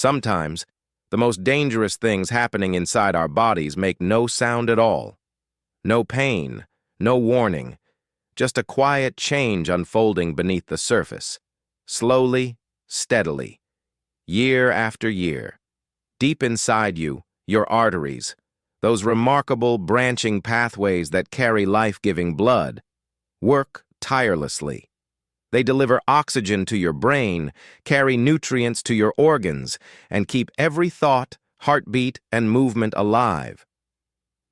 Sometimes, the most dangerous things happening inside our bodies make no sound at all. No pain, no warning, just a quiet change unfolding beneath the surface, slowly, steadily, year after year. Deep inside you, your arteries, those remarkable branching pathways that carry life-giving blood, work tirelessly. They deliver oxygen to your brain, carry nutrients to your organs, and keep every thought, heartbeat, and movement alive.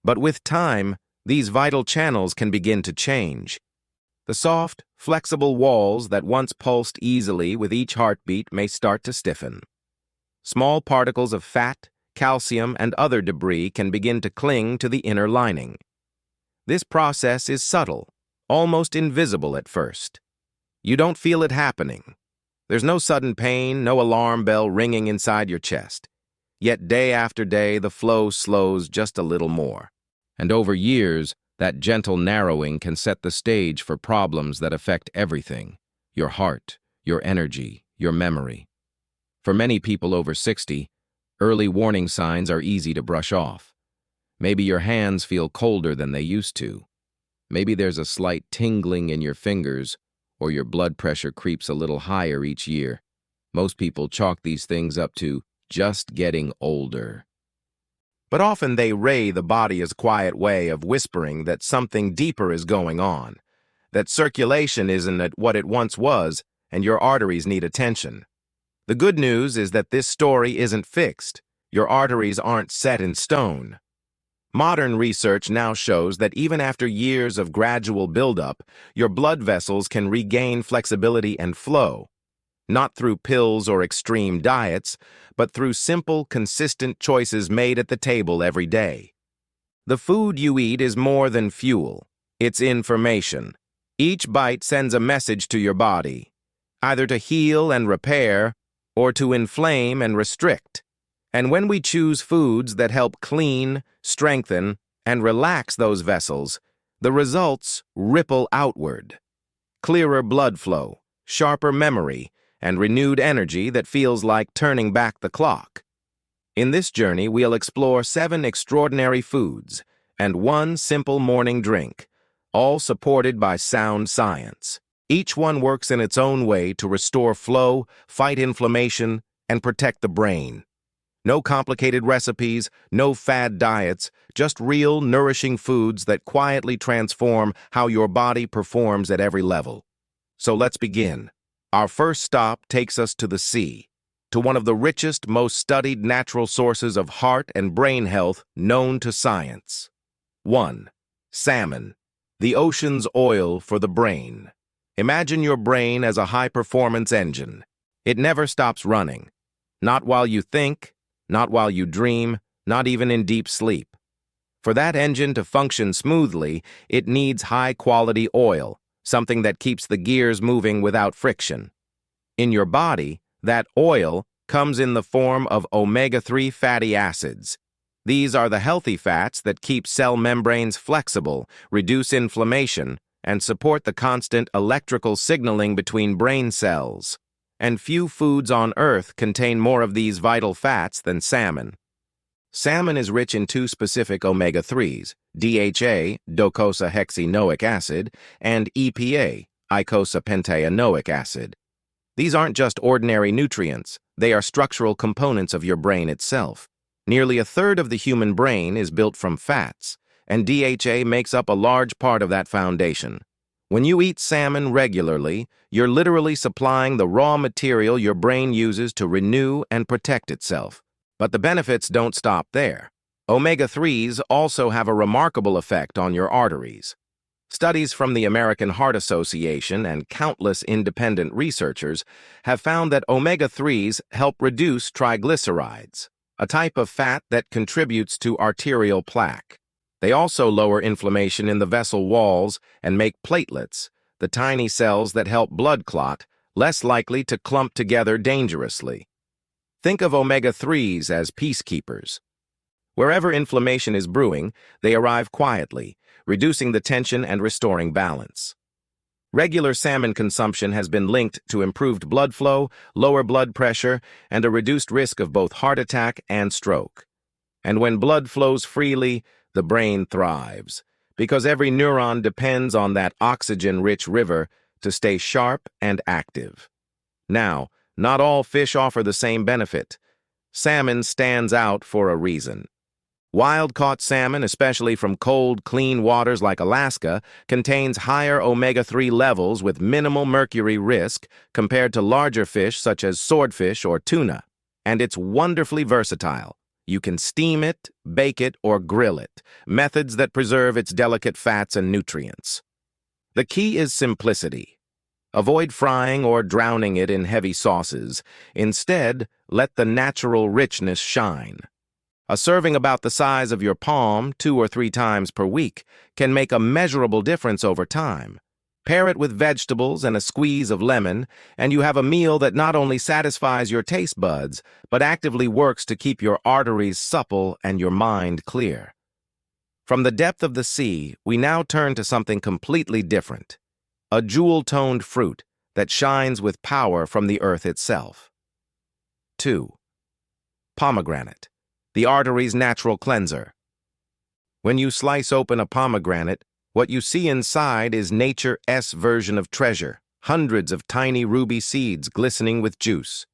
But with time, these vital channels can begin to change. The soft, flexible walls that once pulsed easily with each heartbeat may start to stiffen. Small particles of fat, calcium, and other debris can begin to cling to the inner lining. This process is subtle, almost invisible at first. You don't feel it happening. There's no sudden pain, no alarm bell ringing inside your chest. Yet day after day, the flow slows just a little more. And over years, that gentle narrowing can set the stage for problems that affect everything: your heart, your energy, your memory. For many people over 60, early warning signs are easy to brush off. Maybe your hands feel colder than they used to. Maybe there's a slight tingling in your fingers, or your blood pressure creeps a little higher each year. Most people chalk these things up to just getting older. But often they ray the body's quiet way of whispering that something deeper is going on, that circulation isn't at what it once was, and your arteries need attention. The good news is that this story isn't fixed. Your arteries aren't set in stone. Modern research now shows that even after years of gradual buildup, your blood vessels can regain flexibility and flow, not through pills or extreme diets, but through simple, consistent choices made at the table every day. The food you eat is more than fuel. It's information. Each bite sends a message to your body, either to heal and repair, or to inflame and restrict. And when we choose foods that help clean, strengthen, and relax those vessels, the results ripple outward. Clearer blood flow, sharper memory, and renewed energy that feels like turning back the clock. In this journey, we'll explore 7 extraordinary foods and 1 simple morning drink, all supported by sound science. Each one works in its own way to restore flow, fight inflammation, and protect the brain. No complicated recipes, no fad diets, just real, nourishing foods that quietly transform how your body performs at every level. So let's begin. Our first stop takes us to the sea, to one of the richest, most studied natural sources of heart and brain health known to science. 1. Salmon, the ocean's oil for the brain. Imagine your brain as a high-performance engine. It never stops running. Not while you think, not while you dream, not even in deep sleep. For that engine to function smoothly, it needs high-quality oil, something that keeps the gears moving without friction. In your body, that oil comes in the form of omega-3 fatty acids. These are the healthy fats that keep cell membranes flexible, reduce inflammation, and support the constant electrical signaling between brain cells. And few foods on Earth contain more of these vital fats than salmon. Salmon is rich in 2 specific omega-3s, DHA, docosahexaenoic acid, and EPA, eicosapentaenoic acid. These aren't just ordinary nutrients, they are structural components of your brain itself. Nearly a third of the human brain is built from fats, and DHA makes up a large part of that foundation. When you eat salmon regularly, you're literally supplying the raw material your brain uses to renew and protect itself. But the benefits don't stop there. Omega-3s also have a remarkable effect on your arteries. Studies from the American Heart Association and countless independent researchers have found that omega-3s help reduce triglycerides, a type of fat that contributes to arterial plaque. They also lower inflammation in the vessel walls and make platelets, the tiny cells that help blood clot, less likely to clump together dangerously. Think of omega-3s as peacekeepers. Wherever inflammation is brewing, they arrive quietly, reducing the tension and restoring balance. Regular salmon consumption has been linked to improved blood flow, lower blood pressure, and a reduced risk of both heart attack and stroke. And when blood flows freely, the brain thrives, because every neuron depends on that oxygen-rich river to stay sharp and active. Now, not all fish offer the same benefit. Salmon stands out for a reason. Wild-caught salmon, especially from cold, clean waters like Alaska, contains higher omega-3 levels with minimal mercury risk compared to larger fish such as swordfish or tuna. And it's wonderfully versatile. You can steam it, bake it, or grill it, methods that preserve its delicate fats and nutrients. The key is simplicity. Avoid frying or drowning it in heavy sauces. Instead, let the natural richness shine. A serving about the size of your palm 2 or 3 times per week can make a measurable difference over time. Pair it with vegetables and a squeeze of lemon, and you have a meal that not only satisfies your taste buds, but actively works to keep your arteries supple and your mind clear. From the depth of the sea, we now turn to something completely different. A jewel-toned fruit that shines with power from the earth itself. 2. Pomegranate, the artery's natural cleanser. When you slice open a pomegranate, what you see inside is nature's version of treasure, hundreds of tiny ruby seeds glistening with juice.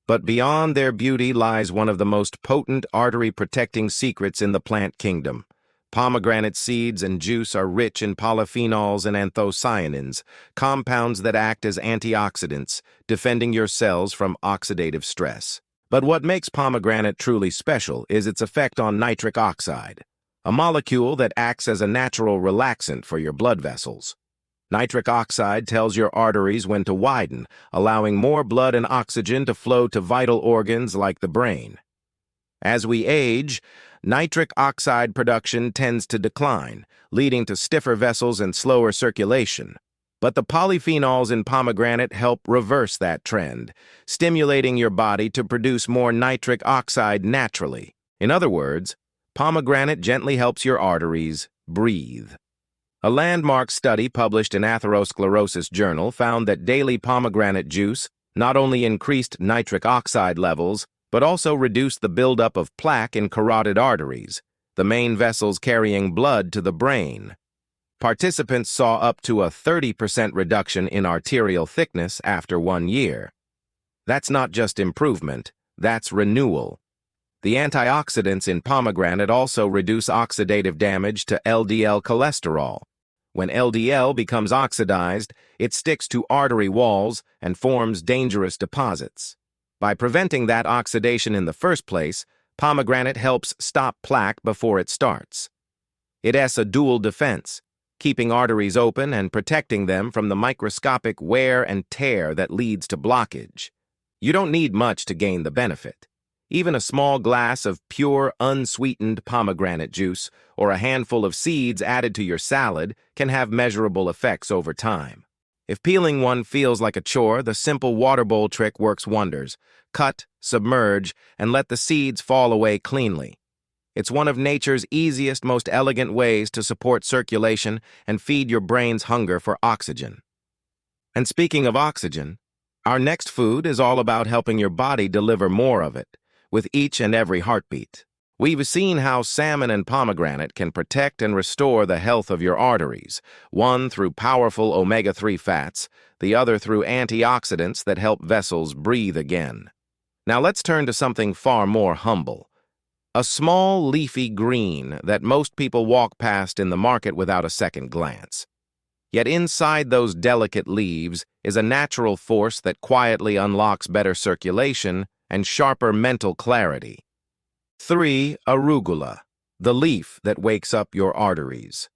But beyond their beauty lies one of the most potent artery-protecting secrets in the plant kingdom. Pomegranate seeds and juice are rich in polyphenols and anthocyanins, compounds that act as antioxidants, defending your cells from oxidative stress. But what makes pomegranate truly special is its effect on nitric oxide, a molecule that acts as a natural relaxant for your blood vessels. Nitric oxide tells your arteries when to widen, allowing more blood and oxygen to flow to vital organs like the brain. As we age, nitric oxide production tends to decline, leading to stiffer vessels and slower circulation. But the polyphenols in pomegranate help reverse that trend, stimulating your body to produce more nitric oxide naturally. In other words, pomegranate gently helps your arteries breathe. A landmark study published in Atherosclerosis Journal found that daily pomegranate juice not only increased nitric oxide levels, but also reduced the buildup of plaque in carotid arteries, the main vessels carrying blood to the brain. Participants saw up to a 30% reduction in arterial thickness after 1 year. That's not just improvement, that's renewal. The antioxidants in pomegranate also reduce oxidative damage to LDL cholesterol. When LDL becomes oxidized, it sticks to artery walls and forms dangerous deposits. By preventing that oxidation in the first place, pomegranate helps stop plaque before it starts. It has a dual defense, keeping arteries open and protecting them from the microscopic wear and tear that leads to blockage. You don't need much to gain the benefit. Even a small glass of pure, unsweetened pomegranate juice or a handful of seeds added to your salad can have measurable effects over time. If peeling one feels like a chore, the simple water bowl trick works wonders. Cut, submerge, and let the seeds fall away cleanly. It's one of nature's easiest, most elegant ways to support circulation and feed your brain's hunger for oxygen. And speaking of oxygen, our next food is all about helping your body deliver more of it, with each and every heartbeat. We've seen how salmon and pomegranate can protect and restore the health of your arteries, one through powerful omega-3 fats, the other through antioxidants that help vessels breathe again. Now let's turn to something far more humble. A small leafy green that most people walk past in the market without a second glance. Yet inside those delicate leaves is a natural force that quietly unlocks better circulation and sharper mental clarity. 3. Arugula, the leaf that wakes up your arteries.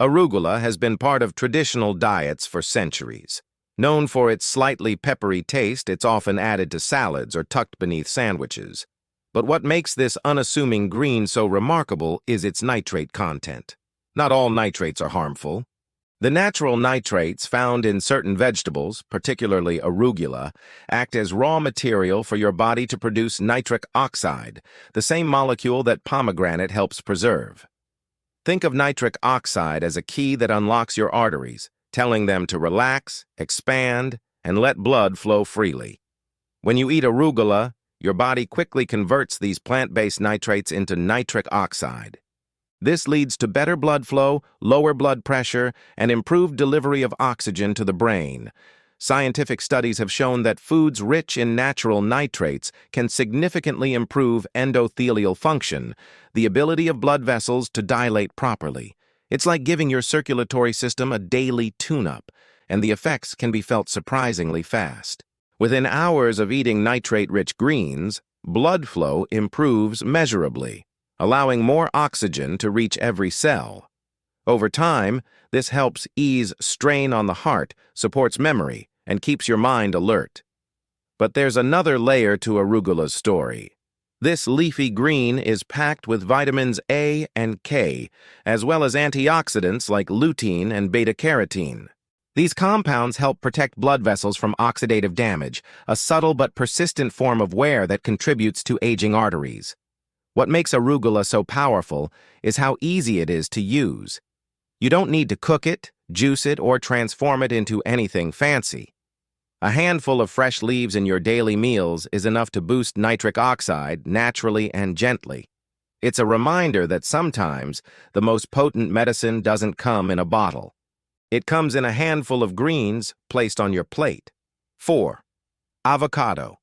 Arugula has been part of traditional diets for centuries. Known for its slightly peppery taste, it's often added to salads or tucked beneath sandwiches. But what makes this unassuming green so remarkable is its nitrate content. Not all nitrates are harmful. The natural nitrates found in certain vegetables, particularly arugula, act as raw material for your body to produce nitric oxide, the same molecule that pomegranate helps preserve. Think of nitric oxide as a key that unlocks your arteries, telling them to relax, expand, and let blood flow freely. When you eat arugula, your body quickly converts these plant-based nitrates into nitric oxide. This leads to better blood flow, lower blood pressure, and improved delivery of oxygen to the brain. Scientific studies have shown that foods rich in natural nitrates can significantly improve endothelial function, the ability of blood vessels to dilate properly. It's like giving your circulatory system a daily tune-up, and the effects can be felt surprisingly fast. Within hours of eating nitrate-rich greens, blood flow improves measurably, allowing more oxygen to reach every cell. Over time, this helps ease strain on the heart, supports memory, and keeps your mind alert. But there's another layer to arugula's story. This leafy green is packed with vitamins A and K, as well as antioxidants like lutein and beta-carotene. These compounds help protect blood vessels from oxidative damage, a subtle but persistent form of wear that contributes to aging arteries. What makes arugula so powerful is how easy it is to use. You don't need to cook it, juice it, or transform it into anything fancy. A handful of fresh leaves in your daily meals is enough to boost nitric oxide naturally and gently. It's a reminder that sometimes the most potent medicine doesn't come in a bottle. It comes in a handful of greens placed on your plate. 4. Avocado.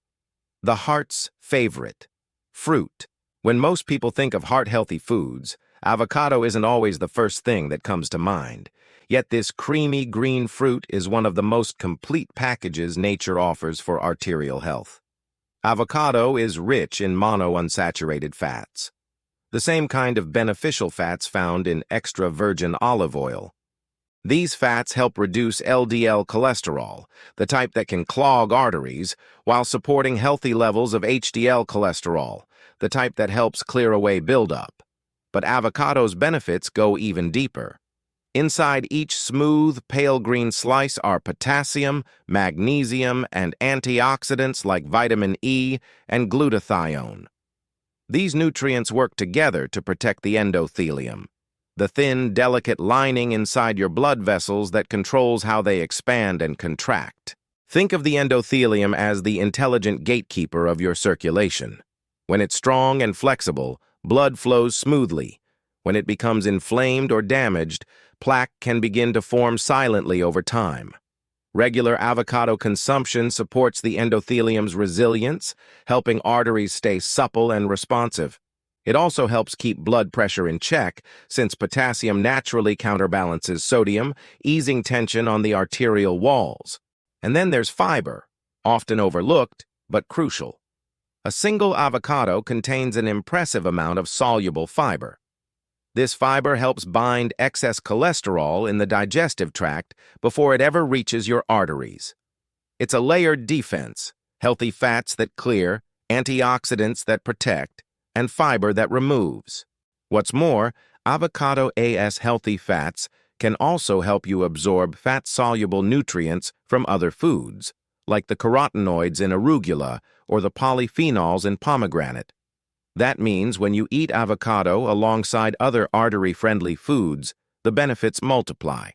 The heart's favorite. Fruit. When most people think of heart-healthy foods, avocado isn't always the first thing that comes to mind. Yet this creamy green fruit is one of the most complete packages nature offers for arterial health. Avocado is rich in monounsaturated fats, the same kind of beneficial fats found in extra virgin olive oil. These fats help reduce LDL cholesterol, the type that can clog arteries, while supporting healthy levels of HDL cholesterol, the type that helps clear away buildup. But avocado's benefits go even deeper. Inside each smooth, pale green slice are potassium, magnesium, and antioxidants like vitamin E and glutathione. These nutrients work together to protect the endothelium, the thin, delicate lining inside your blood vessels that controls how they expand and contract. Think of the endothelium as the intelligent gatekeeper of your circulation. When it's strong and flexible, blood flows smoothly. When it becomes inflamed or damaged, plaque can begin to form silently over time. Regular avocado consumption supports the endothelium's resilience, helping arteries stay supple and responsive. It also helps keep blood pressure in check, since potassium naturally counterbalances sodium, easing tension on the arterial walls. And then there's fiber, often overlooked, but crucial. A single avocado contains an impressive amount of soluble fiber. This fiber helps bind excess cholesterol in the digestive tract before it ever reaches your arteries. It's a layered defense: healthy fats that clear, antioxidants that protect, and fiber that removes. What's more, avocado AS healthy fats can also help you absorb fat-soluble nutrients from other foods, like the carotenoids in arugula or the polyphenols in pomegranate. That means when you eat avocado alongside other artery-friendly foods, the benefits multiply.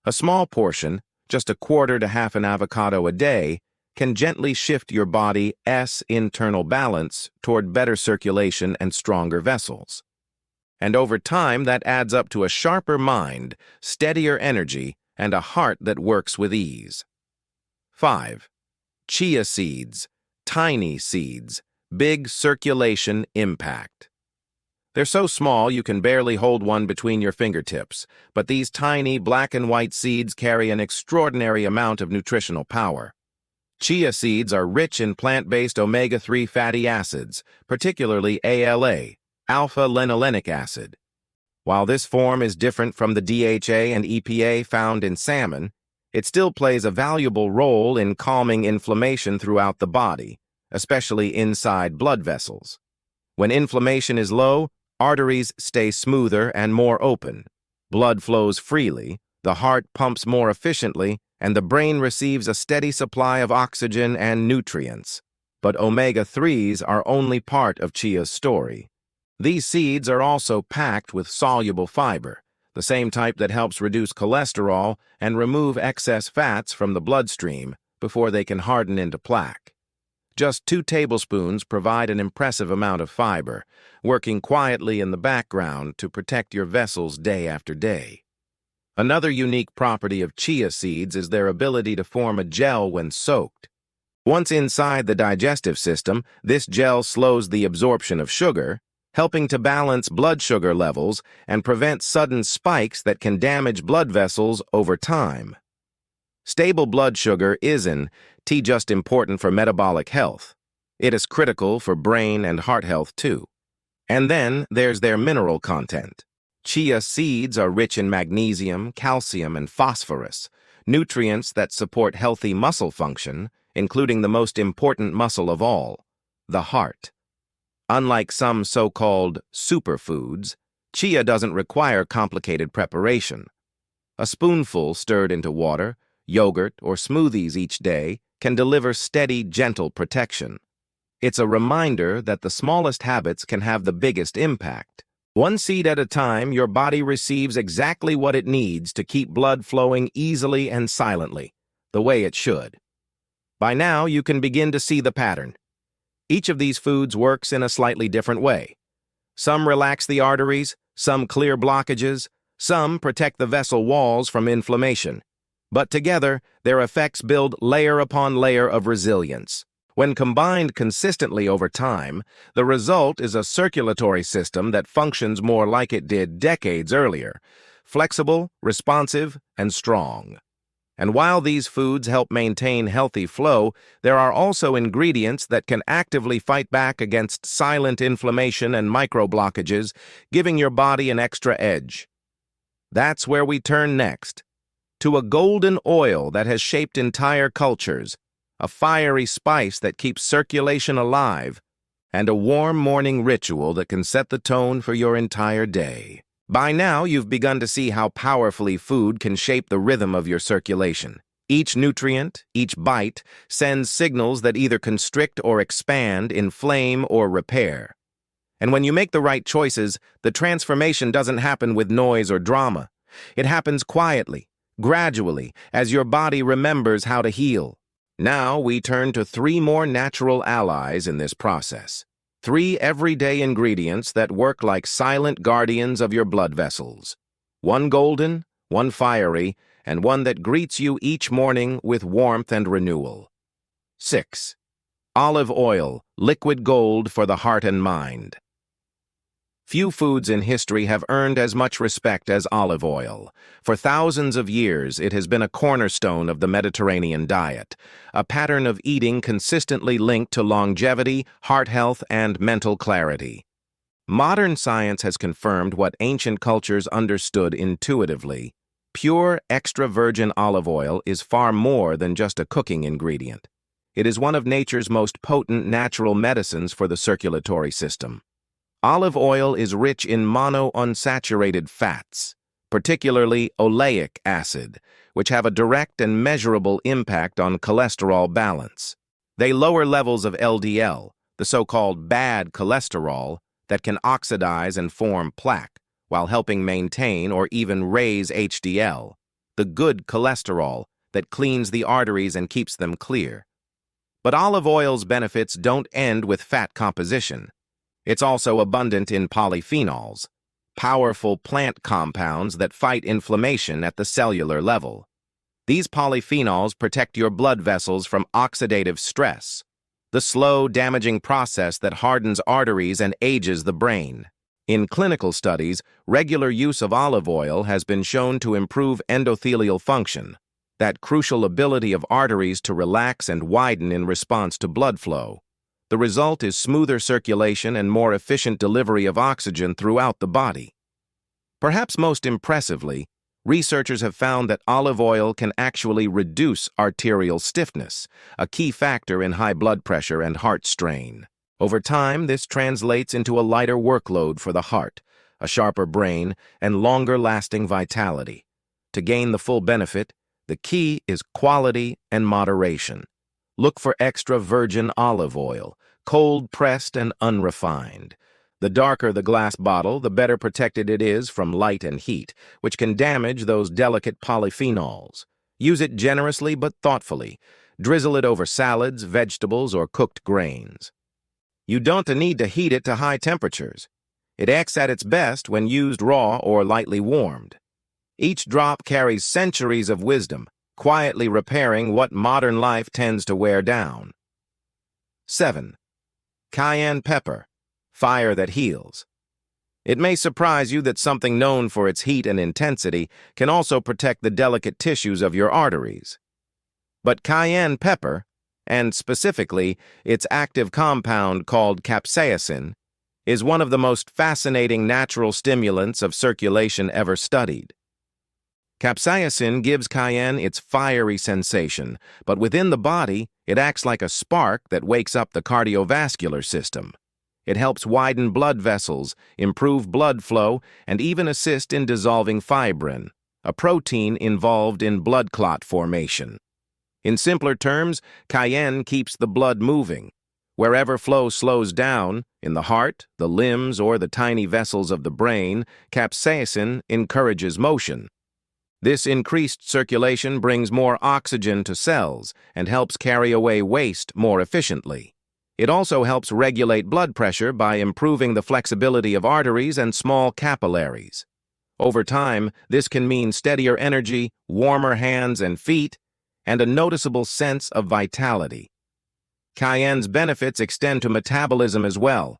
A small portion, just a quarter to half an avocado a day, can gently shift your body's internal balance toward better circulation and stronger vessels. And over time, that adds up to a sharper mind, steadier energy, and a heart that works with ease. 5. Chia seeds. Tiny seeds. Big circulation impact. They're so small you can barely hold one between your fingertips, but these tiny black and white seeds carry an extraordinary amount of nutritional power. Chia seeds are rich in plant-based omega-3 fatty acids, particularly ALA, alpha-linolenic acid. While this form is different from the DHA and EPA found in salmon, it still plays a valuable role in calming inflammation throughout the body, especially inside blood vessels. When inflammation is low, arteries stay smoother and more open. Blood flows freely, the heart pumps more efficiently, and the brain receives a steady supply of oxygen and nutrients. But omega-3s are only part of chia's story. These seeds are also packed with soluble fiber, the same type that helps reduce cholesterol and remove excess fats from the bloodstream before they can harden into plaque. Just 2 tablespoons provide an impressive amount of fiber, working quietly in the background to protect your vessels day after day. Another unique property of chia seeds is their ability to form a gel when soaked. Once inside the digestive system, this gel slows the absorption of sugar, helping to balance blood sugar levels and prevent sudden spikes that can damage blood vessels over time. Stable blood sugar isn't just important for metabolic health. It is critical for brain and heart health too. And then there's their mineral content. Chia seeds are rich in magnesium, calcium, and phosphorus, nutrients that support healthy muscle function, including the most important muscle of all, the heart. Unlike some so-called superfoods, chia doesn't require complicated preparation. A spoonful stirred into water, yogurt, or smoothies each day can deliver steady, gentle protection. It's a reminder that the smallest habits can have the biggest impact. One seed at a time, your body receives exactly what it needs to keep blood flowing easily and silently, the way it should. By now, you can begin to see the pattern. Each of these foods works in a slightly different way. Some relax the arteries, some clear blockages, some protect the vessel walls from inflammation. But together, their effects build layer upon layer of resilience. When combined consistently over time, the result is a circulatory system that functions more like it did decades earlier, flexible, responsive, and strong. And while these foods help maintain healthy flow, there are also ingredients that can actively fight back against silent inflammation and microblockages, giving your body an extra edge. That's where we turn next, to a golden oil that has shaped entire cultures, a fiery spice that keeps circulation alive, and a warm morning ritual that can set the tone for your entire day. By now, you've begun to see how powerfully food can shape the rhythm of your circulation. Each nutrient, each bite, sends signals that either constrict or expand, inflame or repair. And when you make the right choices, the transformation doesn't happen with noise or drama. It happens quietly, gradually, as your body remembers how to heal. Now we turn to 3 more natural allies in this process. 3 everyday ingredients that work like silent guardians of your blood vessels. 1 golden, 1 fiery, and 1 that greets you each morning with warmth and renewal. 6. Olive oil, liquid gold for the heart and mind. Few foods in history have earned as much respect as olive oil. For thousands of years, it has been a cornerstone of the Mediterranean diet, a pattern of eating consistently linked to longevity, heart health, and mental clarity. Modern science has confirmed what ancient cultures understood intuitively. Pure, extra virgin olive oil is far more than just a cooking ingredient. It is one of nature's most potent natural medicines for the circulatory system. Olive oil is rich in monounsaturated fats, particularly oleic acid, which have a direct and measurable impact on cholesterol balance. They lower levels of LDL, the so-called bad cholesterol, that can oxidize and form plaque, while helping maintain or even raise HDL, the good cholesterol that cleans the arteries and keeps them clear. But olive oil's benefits don't end with fat composition. It's also abundant in polyphenols, powerful plant compounds that fight inflammation at the cellular level. These polyphenols protect your blood vessels from oxidative stress, the slow, damaging process that hardens arteries and ages the brain. In clinical studies, regular use of olive oil has been shown to improve endothelial function, that crucial ability of arteries to relax and widen in response to blood flow. The result is smoother circulation and more efficient delivery of oxygen throughout the body. Perhaps most impressively, researchers have found that olive oil can actually reduce arterial stiffness, a key factor in high blood pressure and heart strain. Over time, this translates into a lighter workload for the heart, a sharper brain, and longer-lasting vitality. To gain the full benefit, the key is quality and moderation. Look for extra virgin olive oil, cold-pressed and unrefined. The darker the glass bottle, the better protected it is from light and heat, which can damage those delicate polyphenols. Use it generously but thoughtfully. Drizzle it over salads, vegetables, or cooked grains. You don't need to heat it to high temperatures. It acts at its best when used raw or lightly warmed. Each drop carries centuries of wisdom, quietly repairing what modern life tends to wear down. 7. Cayenne pepper, fire that heals. It may surprise you that something known for its heat and intensity can also protect the delicate tissues of your arteries. But cayenne pepper, and specifically its active compound called capsaicin, is one of the most fascinating natural stimulants of circulation ever studied. Capsaicin gives cayenne its fiery sensation, but within the body, it acts like a spark that wakes up the cardiovascular system. It helps widen blood vessels, improve blood flow, and even assist in dissolving fibrin, a protein involved in blood clot formation. In simpler terms, cayenne keeps the blood moving. Wherever flow slows down, in the heart, the limbs, or the tiny vessels of the brain, capsaicin encourages motion. This increased circulation brings more oxygen to cells and helps carry away waste more efficiently. It also helps regulate blood pressure by improving the flexibility of arteries and small capillaries. Over time, this can mean steadier energy, warmer hands and feet, and a noticeable sense of vitality. Cayenne's benefits extend to metabolism as well.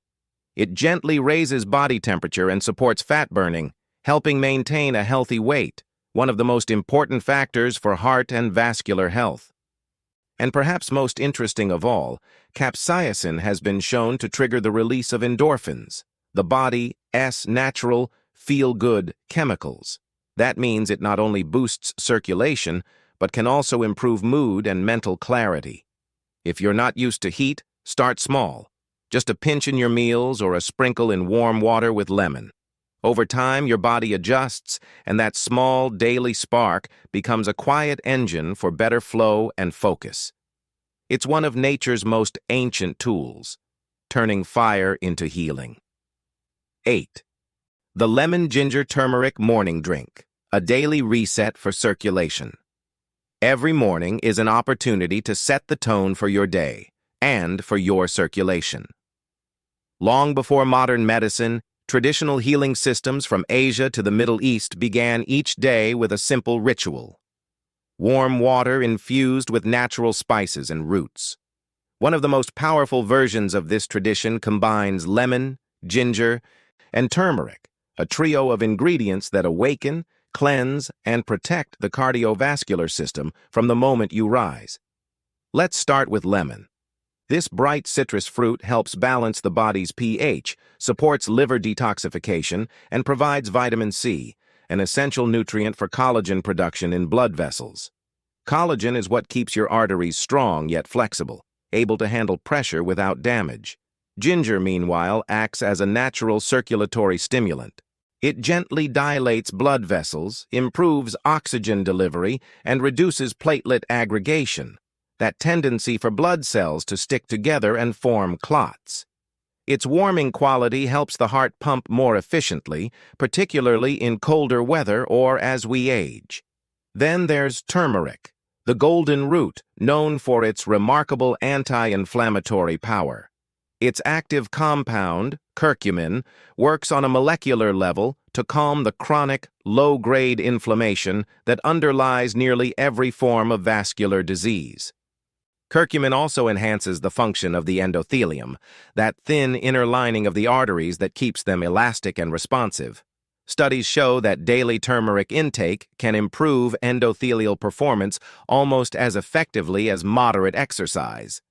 It gently raises body temperature and supports fat burning, helping maintain a healthy weight, one of the most important factors for heart and vascular health. And perhaps most interesting of all, capsaicin has been shown to trigger the release of endorphins, the body's natural, feel-good chemicals. That means it not only boosts circulation, but can also improve mood and mental clarity. If you're not used to heat, start small. Just a pinch in your meals or a sprinkle in warm water with lemon. Over time, your body adjusts, and that small daily spark becomes a quiet engine for better flow and focus. It's one of nature's most ancient tools, turning fire into healing. 8. The lemon-ginger-turmeric morning drink, a daily reset for circulation. Every morning is an opportunity to set the tone for your day and for your circulation. Long before modern medicine, traditional healing systems from Asia to the Middle East began each day with a simple ritual. Warm water infused with natural spices and roots. One of the most powerful versions of this tradition combines lemon, ginger, and turmeric, a trio of ingredients that awaken, cleanse, and protect the cardiovascular system from the moment you rise. Let's start with lemon. This bright citrus fruit helps balance the body's pH, supports liver detoxification, and provides vitamin C, an essential nutrient for collagen production in blood vessels. Collagen is what keeps your arteries strong yet flexible, able to handle pressure without damage. Ginger, meanwhile, acts as a natural circulatory stimulant. It gently dilates blood vessels, improves oxygen delivery, and reduces platelet aggregation, that tendency for blood cells to stick together and form clots. Its warming quality helps the heart pump more efficiently, particularly in colder weather or as we age. Then there's turmeric, the golden root, known for its remarkable anti-inflammatory power. Its active compound, curcumin, works on a molecular level to calm the chronic, low-grade inflammation that underlies nearly every form of vascular disease. Curcumin also enhances the function of the endothelium, that thin inner lining of the arteries that keeps them elastic and responsive. Studies show that daily turmeric intake can improve endothelial performance almost as effectively as moderate exercise.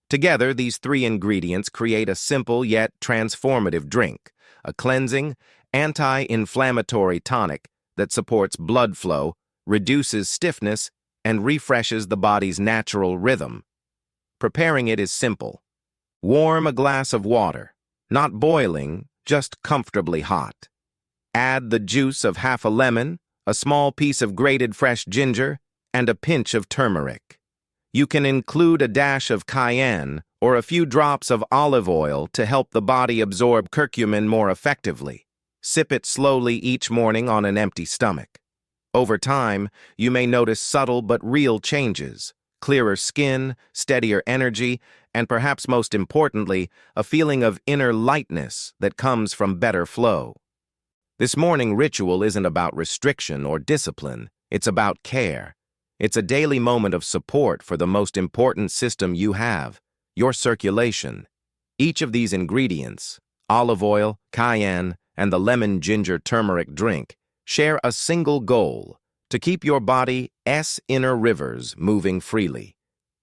Together, these three ingredients create a simple yet transformative drink, a cleansing, anti-inflammatory tonic that supports blood flow, reduces stiffness, and refreshes the body's natural rhythm. Preparing it is simple. Warm a glass of water, not boiling, just comfortably hot. Add the juice of half a lemon, a small piece of grated fresh ginger, and a pinch of turmeric. You can include a dash of cayenne or a few drops of olive oil to help the body absorb curcumin more effectively. Sip it slowly each morning on an empty stomach. Over time, you may notice subtle but real changes: clearer skin, steadier energy, and perhaps most importantly, a feeling of inner lightness that comes from better flow. This morning ritual isn't about restriction or discipline, it's about care. It's a daily moment of support for the most important system you have, your circulation. Each of these ingredients, olive oil, cayenne, and the lemon-ginger-turmeric drink, share a single goal: to keep your body's inner rivers moving freely.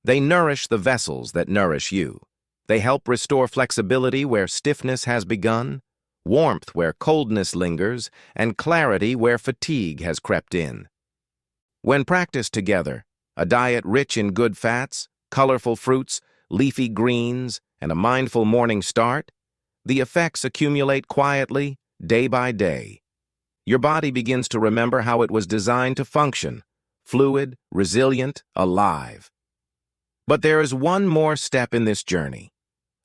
They nourish the vessels that nourish you. They help restore flexibility where stiffness has begun, warmth where coldness lingers, and clarity where fatigue has crept in. When practiced together, a diet rich in good fats, colorful fruits, leafy greens, and a mindful morning start, the effects accumulate quietly, day by day. Your body begins to remember how it was designed to function: fluid, resilient, alive. But there is one more step in this journey: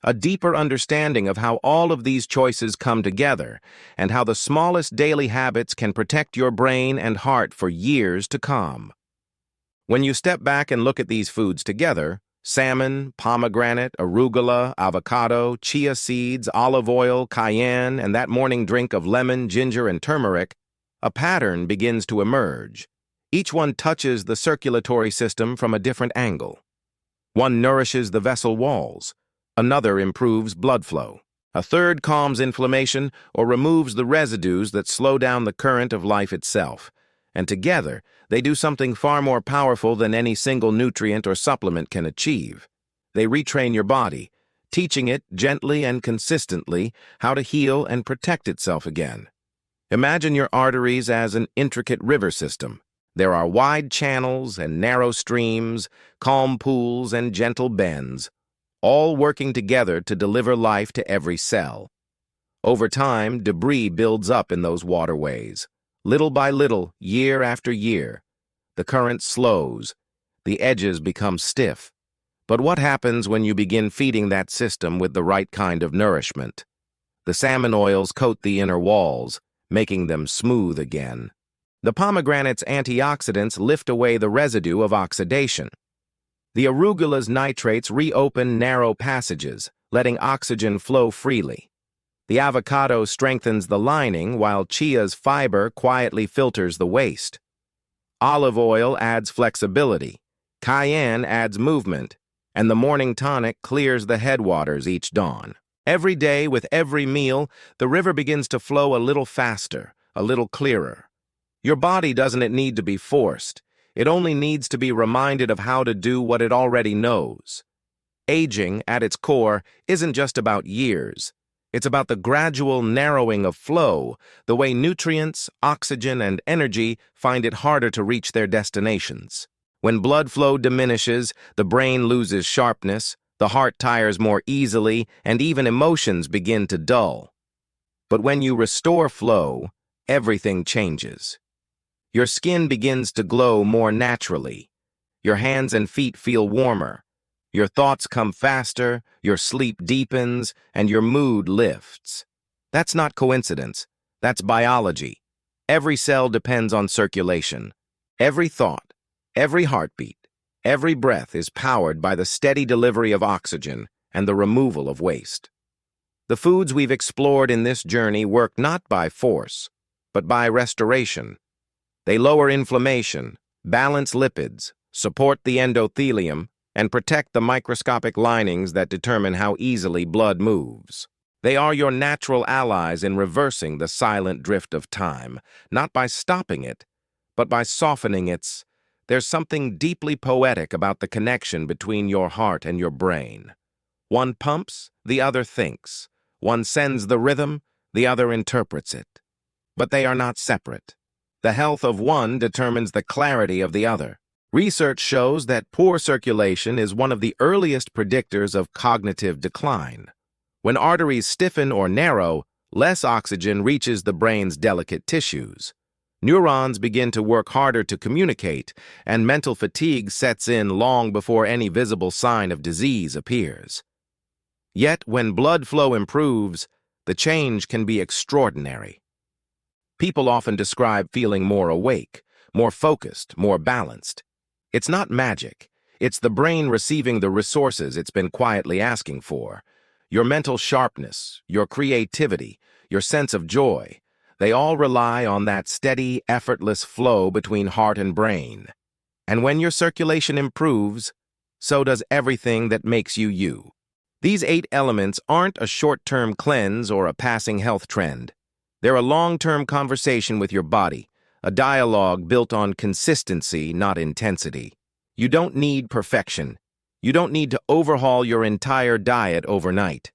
a deeper understanding of how all of these choices come together and how the smallest daily habits can protect your brain and heart for years to come. When you step back and look at these foods together, salmon, pomegranate, arugula, avocado, chia seeds, olive oil, cayenne, and that morning drink of lemon, ginger, and turmeric, a pattern begins to emerge. Each one touches the circulatory system from a different angle. One nourishes the vessel walls, another improves blood flow, a third calms inflammation or removes the residues that slow down the current of life itself. And together, they do something far more powerful than any single nutrient or supplement can achieve. They retrain your body, teaching it gently and consistently how to heal and protect itself again. Imagine your arteries as an intricate river system. There are wide channels and narrow streams, calm pools and gentle bends, all working together to deliver life to every cell. Over time, debris builds up in those waterways. Little by little, year after year, the current slows, the edges become stiff. But what happens when you begin feeding that system with the right kind of nourishment? The salmon oils coat the inner walls, making them smooth again. The pomegranate's antioxidants lift away the residue of oxidation. The arugula's nitrates reopen narrow passages, letting oxygen flow freely. The avocado strengthens the lining, while chia's fiber quietly filters the waste. Olive oil adds flexibility, cayenne adds movement, and the morning tonic clears the headwaters each dawn. Every day, with every meal, the river begins to flow a little faster, a little clearer. Your body doesn't need to be forced. It only needs to be reminded of how to do what it already knows. Aging, at its core, isn't just about years. It's about the gradual narrowing of flow, the way nutrients, oxygen, and energy find it harder to reach their destinations. When blood flow diminishes, the brain loses sharpness, the heart tires more easily, and even emotions begin to dull. But when you restore flow, everything changes. Your skin begins to glow more naturally. Your hands and feet feel warmer. Your thoughts come faster, your sleep deepens, and your mood lifts. That's not coincidence. That's biology. Every cell depends on circulation. Every thought, every heartbeat, every breath is powered by the steady delivery of oxygen and the removal of waste. The foods we've explored in this journey work not by force, but by restoration. They lower inflammation, balance lipids, support the endothelium, and protect the microscopic linings that determine how easily blood moves. They are your natural allies in reversing the silent drift of time, not by stopping it, but by softening its. There's something deeply poetic about the connection between your heart and your brain. One pumps, the other thinks. One sends the rhythm, the other interprets it. But they are not separate. The health of one determines the clarity of the other. Research shows that poor circulation is one of the earliest predictors of cognitive decline. When arteries stiffen or narrow, less oxygen reaches the brain's delicate tissues. Neurons begin to work harder to communicate, and mental fatigue sets in long before any visible sign of disease appears. Yet, when blood flow improves, the change can be extraordinary. People often describe feeling more awake, more focused, more balanced. It's not magic. It's the brain receiving the resources it's been quietly asking for. Your mental sharpness, your creativity, your sense of joy, they all rely on that steady, effortless flow between heart and brain. And when your circulation improves, so does everything that makes you you. These 8 elements aren't a short-term cleanse or a passing health trend. They're a long-term conversation with your body, a dialogue built on consistency, not intensity. You don't need perfection. You don't need to overhaul your entire diet overnight.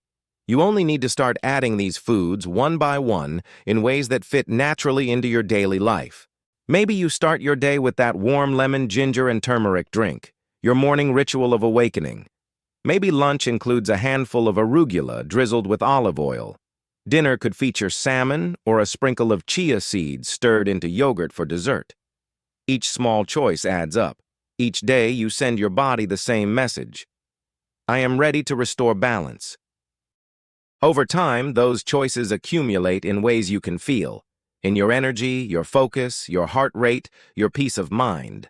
You only need to start adding these foods one by one in ways that fit naturally into your daily life. Maybe you start your day with that warm lemon, ginger, and turmeric drink, your morning ritual of awakening. Maybe lunch includes a handful of arugula drizzled with olive oil. Dinner could feature salmon or a sprinkle of chia seeds stirred into yogurt for dessert. Each small choice adds up. Each day you send your body the same message. I am ready to restore balance. Over time, those choices accumulate in ways you can feel, in your energy, your focus, your heart rate, your peace of mind.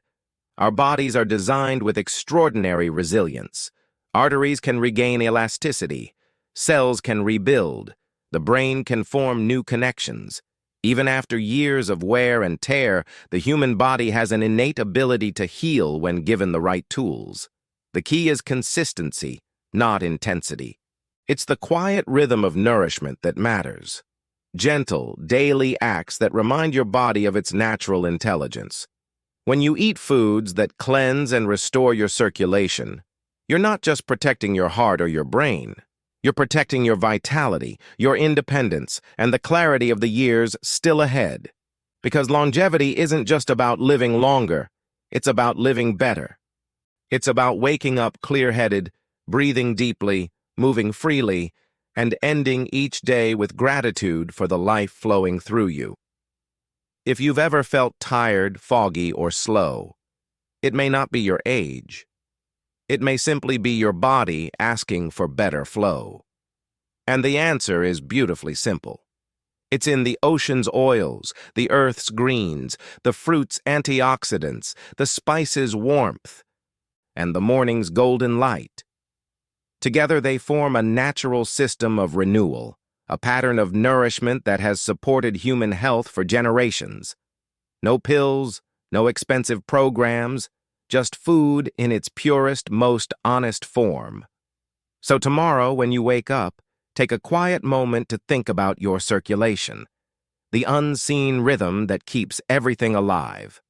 Our bodies are designed with extraordinary resilience. Arteries can regain elasticity. Cells can rebuild. The brain can form new connections. Even after years of wear and tear, the human body has an innate ability to heal when given the right tools. The key is consistency, not intensity. It's the quiet rhythm of nourishment that matters. Gentle, daily acts that remind your body of its natural intelligence. When you eat foods that cleanse and restore your circulation, you're not just protecting your heart or your brain. You're protecting your vitality, your independence, and the clarity of the years still ahead. Because longevity isn't just about living longer, it's about living better. It's about waking up clear-headed, breathing deeply, moving freely, and ending each day with gratitude for the life flowing through you. If you've ever felt tired, foggy, or slow, it may not be your age. It may simply be your body asking for better flow. And the answer is beautifully simple. It's in the ocean's oils, the earth's greens, the fruit's antioxidants, the spice's warmth, and the morning's golden light. Together they form a natural system of renewal, a pattern of nourishment that has supported human health for generations. No pills, no expensive programs, just food in its purest, most honest form. So tomorrow, when you wake up, take a quiet moment to think about your circulation, the unseen rhythm that keeps everything alive.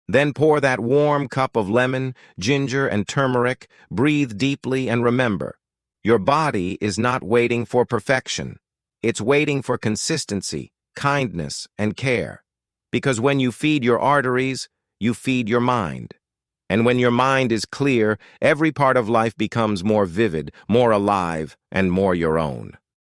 Then pour that warm cup of lemon, ginger, and turmeric, breathe deeply, and remember, your body is not waiting for perfection. It's waiting for consistency, kindness, and care. Because when you feed your arteries, you feed your mind. And when your mind is clear, every part of life becomes more vivid, more alive, and more your own.